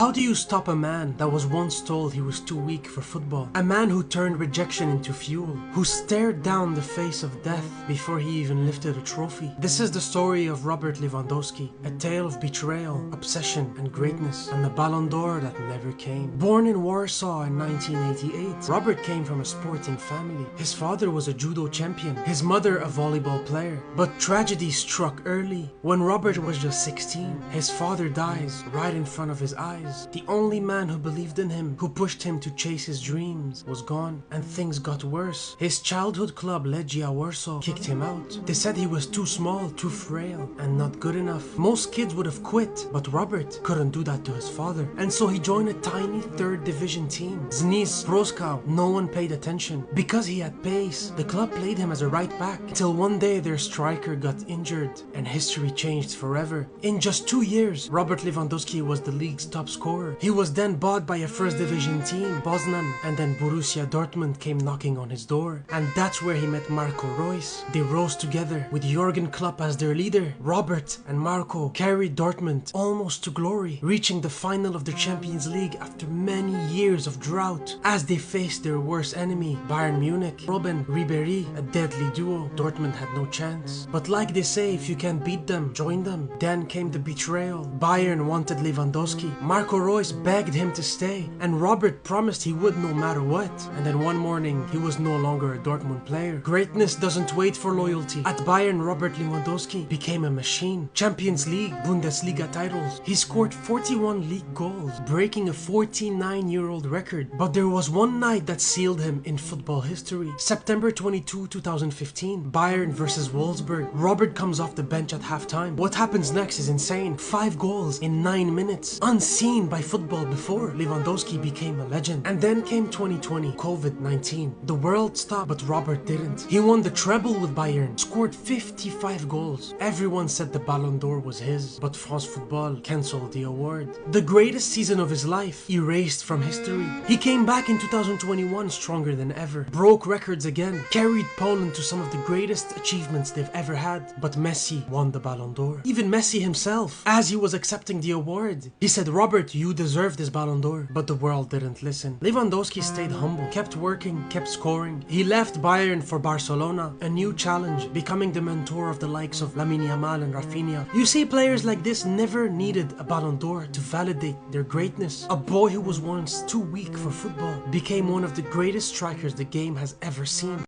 How do you stop a man that was once told he was too weak for football? A man who turned rejection into fuel, who stared down the face of death before he even lifted a trophy. This is the story of Robert Lewandowski, a tale of betrayal, obsession and greatness, and the Ballon d'Or that never came. Born in Warsaw in 1988, Robert came from a sporting family. His father was a judo champion, his mother a volleyball player. But tragedy struck early. When Robert was just 16, his father dies right in front of his eyes. The only man who believed in him, who pushed him to chase his dreams, was gone, and things got worse. His childhood club, Legia Warsaw, kicked him out. They said he was too small, too frail, and not good enough. Most kids would have quit, but Robert couldn't do that to his father, and so he joined a tiny third division team, Znis Proskau. No one paid attention. Because he had pace, the club played him as a right back, till one day their striker got injured, and history changed forever. In just 2 years, Robert Lewandowski was the league's top scorer. He was then bought by a first division team, Poznan, and then Borussia Dortmund came knocking on his door. And that's where he met Marco Reus. They rose together with Jurgen Klopp as their leader. Robert and Marco carried Dortmund almost to glory, reaching the final of the Champions League after many years of drought. As they faced their worst enemy, Bayern Munich, Robben, Ribéry, a deadly duo, Dortmund had no chance. But like they say, if you can't beat them, join them. Then came the betrayal. Bayern wanted Lewandowski. Marco Reus begged him to stay, and Robert promised he would no matter what. And then one morning, he was no longer a Dortmund player. Greatness doesn't wait for loyalty. At Bayern, Robert Lewandowski became a machine. Champions League, Bundesliga titles. He scored 41 league goals, breaking a 49-year-old record. But there was one night that sealed him in football history. September 22, 2015, Bayern versus Wolfsburg. Robert comes off the bench at halftime. What happens next is insane. 5 goals in 9 minutes. Unseen by football before, Lewandowski became a legend. And then came 2020, COVID-19. The world stopped, but Robert didn't. He won the treble with Bayern, scored 55 goals. Everyone said the Ballon d'Or was his, but France Football cancelled the award. The greatest season of his life, erased from history. He came back in 2021 stronger than ever, broke records again, carried Poland to some of the greatest achievements they've ever had. But Messi won the Ballon d'Or. Even Messi himself, as he was accepting the award, he said, "Robert, you deserve this Ballon d'Or." But the world didn't listen. Lewandowski stayed humble, kept working, kept scoring. He left Bayern for Barcelona, a new challenge, becoming the mentor of the likes of Lamine Yamal and Rafinha. You see, players like this never needed a Ballon d'Or to validate their greatness. A boy who was once too weak for football became one of the greatest strikers the game has ever seen.